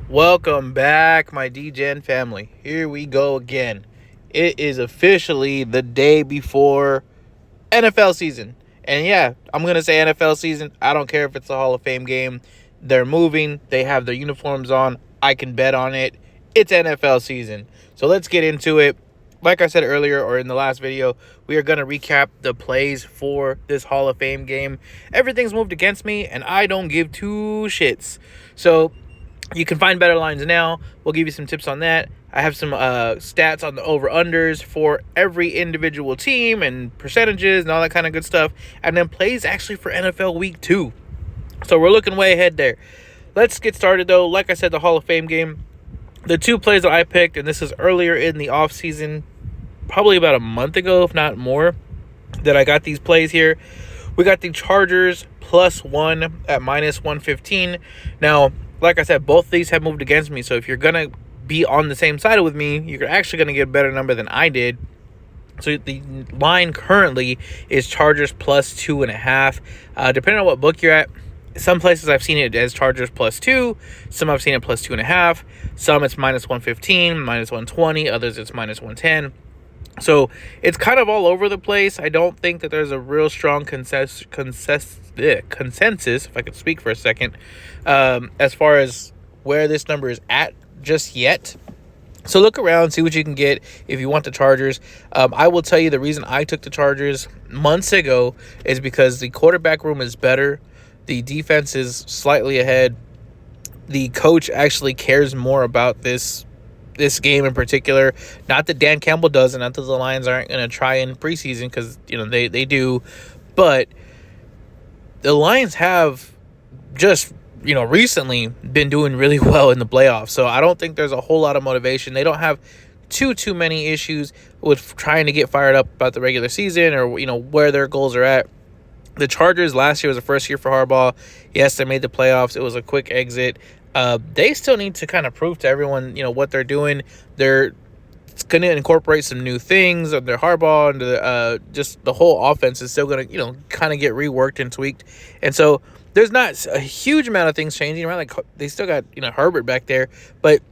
Welcome back, my DGen family. Here we go again. It is officially the day before NFL season. And yeah, I'm going to say NFL season. I don't care if it's a Hall of Fame game. They're moving, they have their uniforms on. I can bet on it. It's NFL season. So let's get into it. Like I said earlier or in the last video, we are going to recap the plays for this Hall of Fame game. Everything's moved against me, and I don't give two shits. So you can find better lines now. We'll give you some tips on that. I have some stats on the over-unders for every individual team and percentages and all that kind of good stuff. And then plays actually for NFL Week 2. So we're looking way ahead there. Let's get started, though. Like I said, the Hall of Fame game. The two plays that I picked, and this is earlier in the offseason, probably about a month ago, if not more, that I got these plays here. We got the Chargers +1 at -115. Now, like I said, both these have moved against me. So if you're going to be on the same side with me, you're actually going to get a better number than I did. So the line currently is Chargers +2.5. Depending on what book you're at, some places I've seen it as Chargers +2. Some I've seen it +2.5. Some it's -115, -120. Others it's -110. So it's kind of all over the place. I don't think that there's a real strong consensus, if I could speak for a second, as far as where this number is at just yet. So look around, see what you can get if you want the Chargers. I will tell you the reason I took the Chargers months ago is because the quarterback room is better. The defense is slightly ahead. The coach actually cares more about this game in particular. Not that Dan Campbell doesn't, not that the Lions aren't going to try in preseason, because they do, but the Lions have just recently been doing really well in the playoffs. So I don't think there's a whole lot of motivation. They don't have too many issues with trying to get fired up about the regular season or where their goals are at. The Chargers last year was the first year for Harbaugh. Yes, they made the playoffs. It was a quick exit. They still need to kind of prove to everyone, what they're doing. They're going to incorporate some new things under Harbaugh, and just the whole offense is still going to, kind of get reworked and tweaked. And so there's not a huge amount of things changing, right? Like they still got, Herbert back there, but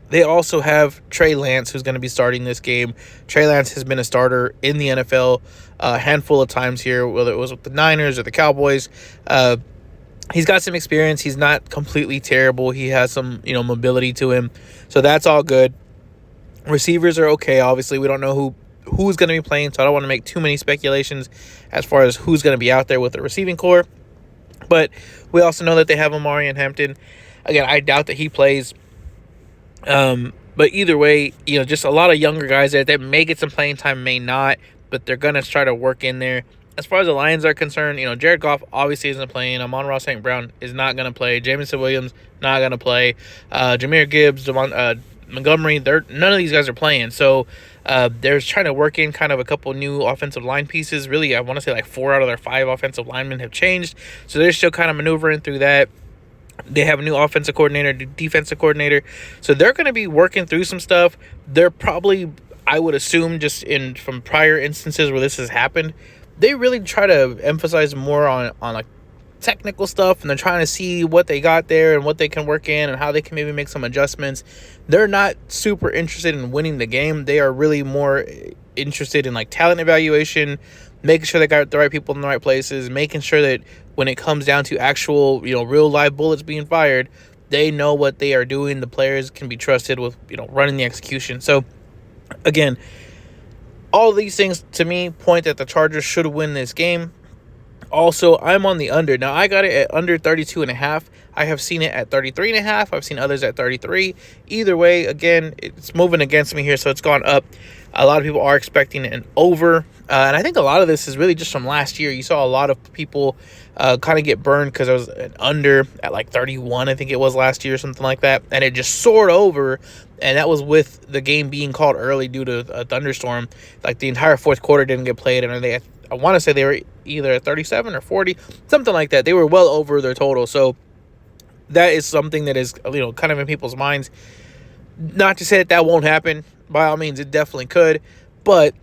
they also have Trey Lance, who's going to be starting this game. Trey Lance has been a starter in the NFL a handful of times here, whether it was with the Niners or the Cowboys. He's got some experience. He's not completely terrible. He has some, mobility to him. So that's all good. Receivers are okay. Obviously, we don't know who's going to be playing, so I don't want to make too many speculations as far as who's going to be out there with the receiving core. But we also know that they have Omarion Hampton. Again, I doubt that he plays. But either way, just a lot of younger guys there that may get some playing time, may not, but they're going to try to work in there. As far as the Lions are concerned, Jared Goff obviously isn't playing. Amon-Ra St. Brown is not going to play. Jameson Williams not going to play. Jahmyr Gibbs, Montgomery, none of these guys are playing. So they're trying to work in kind of a couple new offensive line pieces. Really, I want to say like 4 out of their 5 offensive linemen have changed. So they're still kind of maneuvering through that. They have a new offensive coordinator, defensive coordinator. So they're going to be working through some stuff. They're probably, I would assume, just from prior instances where this has happened, they really try to emphasize more on like technical stuff, and they're trying to see what they got there and what they can work in and how they can maybe make some adjustments. They're not super interested in winning the game. They are really more interested in like talent evaluation, making sure they got the right people in the right places, making sure that when it comes down to actual, real live bullets being fired, they know what they are doing. The players can be trusted with, running the execution. So again, all of these things to me point that the Chargers should win this game. Also, I'm on the under. Now, I got it at under 32.5. I have seen it at 33.5. I've seen others at 33. Either way, again, it's moving against me here, so it's gone up. A lot of people are expecting an over. And I think a lot of this is really just from last year. You saw a lot of people kind of get burned because it was an under at like 31, I think it was last year, something like that. And it just soared over. And that was with the game being called early due to a thunderstorm. Like the entire fourth quarter didn't get played. And I want to say they were either at 37 or 40, something like that. They were well over their total. So that is something that is, kind of in people's minds. Not to say that won't happen. By all means, it definitely could. But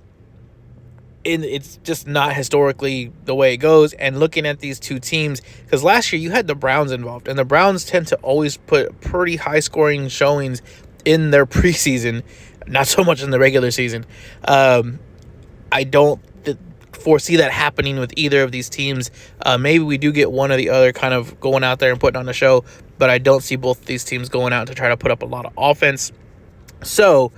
it's just not historically the way it goes. And looking at these two teams, because last year you had the Browns involved, and the Browns tend to always put pretty high scoring showings in their preseason, not so much in the regular season. I don't foresee that happening with either of these teams. Maybe we do get one or the other kind of going out there and putting on a show, but I don't see both these teams going out to try to put up a lot of offense. So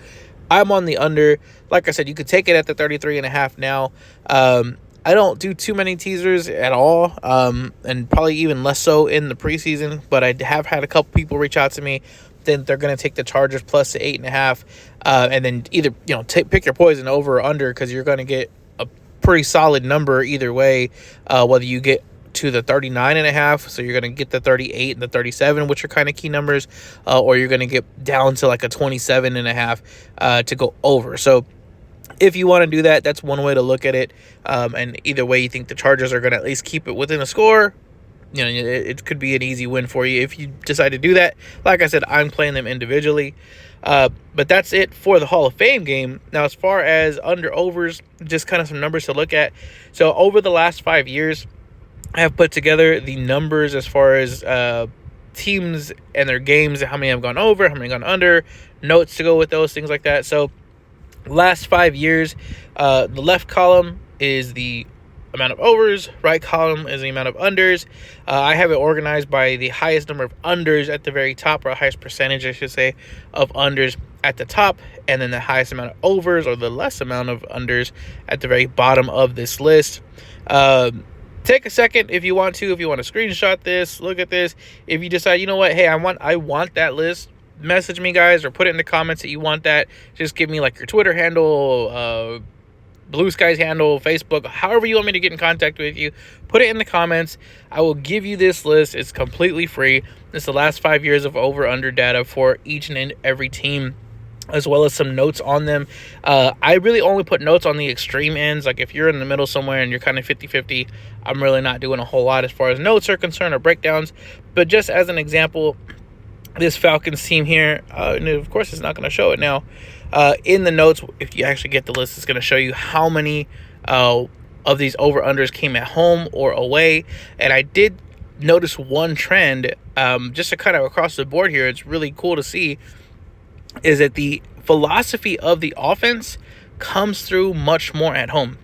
I'm on the under. Like I said, you could take it at the 33.5 now. I don't do too many teasers at all, and probably even less so in the preseason, but I have had a couple people reach out to me. Then they're going to take the Chargers plus the 8.5, and then either pick your poison over or under, because you're going to get a pretty solid number either way, whether you get to the 39.5, so you're going to get the 38 and the 37, which are kind of key numbers, or you're going to get down to like a 27.5 to go over. So if you want to do that, that's one way to look at it. And either way, you think the Chargers are going to at least keep it within a score, it could be an easy win for you if you decide to do that. Like I said, I'm playing them individually. But that's it for the Hall of Fame game. Now, as far as under-overs, just kind of some numbers to look at. So over the last 5 years, I have put together the numbers as far as teams and their games, how many have gone over, how many have gone under, notes to go with those, things like that. So last 5 years, the left column is the amount of overs, right column is the amount of unders. I have it organized by the highest number of unders at the very top, or highest percentage, I should say, of unders at the top, and then the highest amount of overs, or the less amount of unders, at the very bottom of this list. Take a second if you want to screenshot this, look at this. If you decide, you know what, hey, I want that list, message me, guys, or put it in the comments that you want that. Just give me like your Twitter handle, Blue Sky's handle, Facebook, however you want me to get in contact with you. Put it in the comments. I will give you this list. It's completely free. It's the last 5 years of over-under data for each and every team, as well as some notes on them. I really only put notes on the extreme ends. Like if you're in the middle somewhere and you're kind of 50-50, I'm really not doing a whole lot as far as notes are concerned or breakdowns. But just as an example, this Falcons team here, and of course it's not going to show it now. In the notes, if you actually get the list, it's going to show you how many of these over-unders came at home or away. And I did notice one trend, just to kind of across the board here. It's really cool to see, is that the philosophy of the offense comes through much more at home.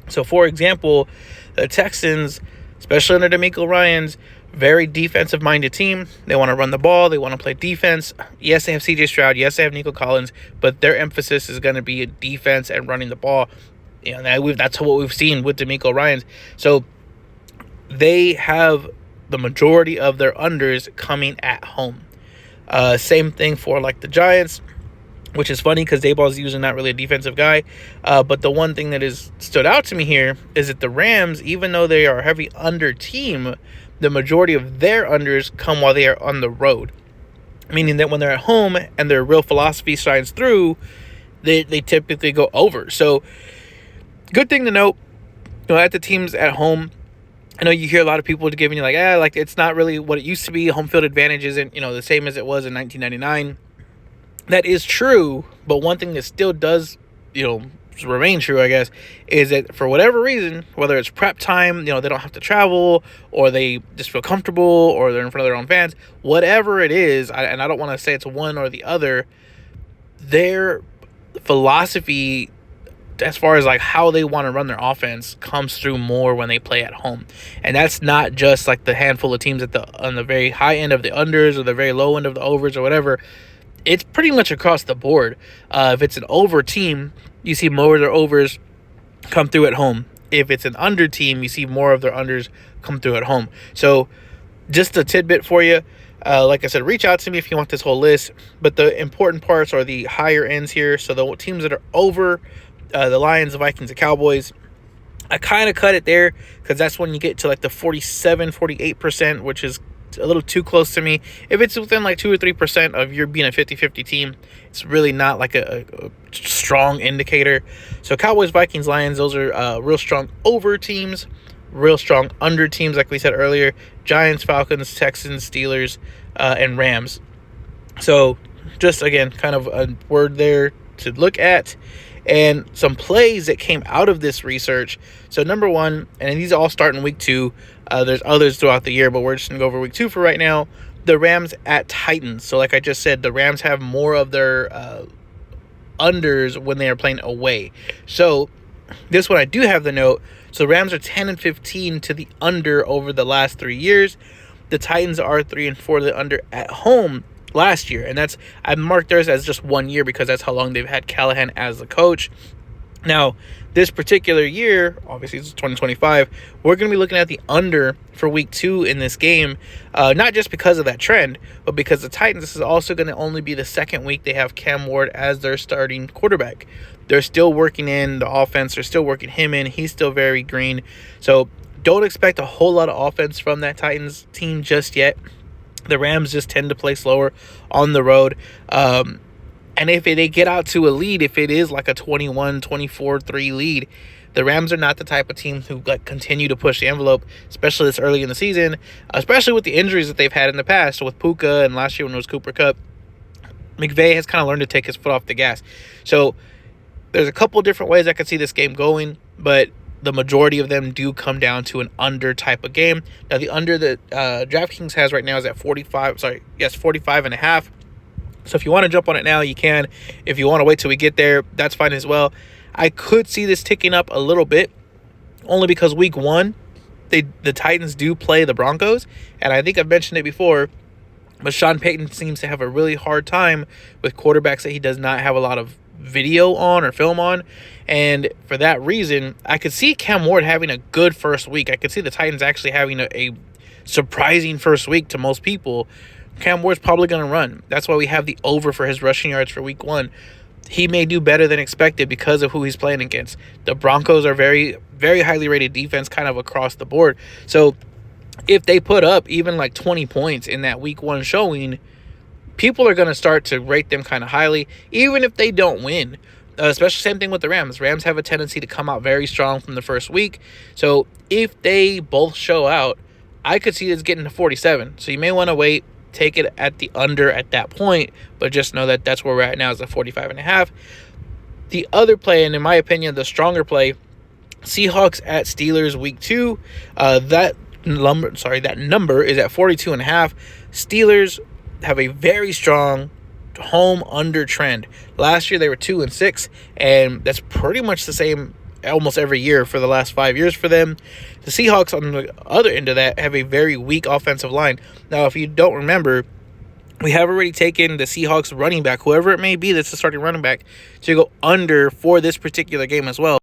So, for example, the Texans, especially under DeMeco Ryans, very defensive-minded team. They want to run the ball. They want to play defense. Yes, they have C.J. Stroud. Yes, they have Nico Collins. But their emphasis is going to be defense and running the ball. That's what we've seen with DeMeco Ryans. So they have the majority of their unders coming at home. Same thing for like the Giants, which is funny because Daboll's usually not really a defensive guy. But the one thing that has stood out to me here is that the Rams, even though they are a heavy under team, the majority of their unders come while they are on the road. Meaning that when they're at home and their real philosophy shines through, they typically go over. So, good thing to note, at the teams at home, I know you hear a lot of people giving you like it's not really what it used to be. Home field advantage isn't, the same as it was in 1999. That is true, but one thing that still does, remain true, I guess, is that for whatever reason, whether it's prep time, they don't have to travel, or they just feel comfortable, or they're in front of their own fans, whatever it is, and I don't want to say it's one or the other, their philosophy as far as like how they want to run their offense comes through more when they play at home. And that's not just like the handful of teams on the very high end of the unders or the very low end of the overs or whatever. It's pretty much across the board. If it's an over team, you see more of their overs come through at home. If it's an under team, you see more of their unders come through at home. So just a tidbit for you. Like I said, reach out to me if you want this whole list. But the important parts are the higher ends here. So the teams that are over, the Lions, the Vikings, the Cowboys, I kind of cut it there because that's when you get to like the 47, 48%, which is a little too close to me. If it's within like 2 or 3% of your being a 50-50 team, it's really not like a strong indicator. So Cowboys, Vikings, Lions, those are real strong over teams, real strong under teams, like we said earlier. Giants, Falcons, Texans, Steelers, and Rams. So just, again, kind of a word there to look at. and some plays that came out of this research. So number one, and these all start in week 2. There's others throughout the year, but we're just going to go over week 2 for right now. The Rams at Titans. So like I just said, the Rams have more of their unders when they are playing away. So this one I do have the note. So Rams are 10-15 to the under over the last 3 years. The Titans are 3-4 to the under at home last year. And I marked theirs as just 1 year because that's how long they've had Callahan as the coach. Now, this particular year, obviously it's 2025, we're going to be looking at the under for week 2 in this game, not just because of that trend, but because the Titans, this is also going to only be the second week they have Cam Ward as their starting quarterback. They're still working in the offense. They're still working him in. He's still very green. So don't expect a whole lot of offense from that Titans team just yet. The Rams just tend to play slower on the road. And if they get out to a lead, if it is like a 21, 24-3 lead, the Rams are not the type of team who continue to push the envelope, especially this early in the season, especially with the injuries that they've had in the past with Puka and last year when it was Cooper Kupp. McVay has kind of learned to take his foot off the gas. So there's a couple different ways I could see this game going, but the majority of them do come down to an under type of game. Now, the under that DraftKings has right now is at 45.5. So if you want to jump on it now, you can. If you want to wait till we get there, that's fine as well. I could see this ticking up a little bit, only because week 1, the Titans do play the Broncos. And I think I've mentioned it before, but Sean Payton seems to have a really hard time with quarterbacks that he does not have a lot of video on or film on. And for that reason, I could see Cam Ward having a good first week. I could see the Titans actually having a surprising first week to most people. Cam Ward's probably going to run. That's why we have the over for his rushing yards for week 1. He may do better than expected because of who he's playing against. The Broncos are very, very highly rated defense kind of across the board. So if they put up even like 20 points in that week 1 showing, people are going to start to rate them kind of highly, even if they don't win. Especially same thing with the Rams. Rams have a tendency to come out very strong from the first week. So if they both show out, I could see this getting to 47. So you may want to wait. Take it at the under at that point, but just know that that's where we're at now is at 45.5. The other play, and in my opinion, the stronger play, Seahawks at Steelers week 2. That number is at 42.5. Steelers have a very strong home under trend. Last year they were 2-6, and that's pretty much the same almost every year for the last 5 years for them. The Seahawks on the other end of that have a very weak offensive line. Now, if you don't remember, we have already taken the Seahawks running back, whoever it may be that's the starting running back, to go under for this particular game as well.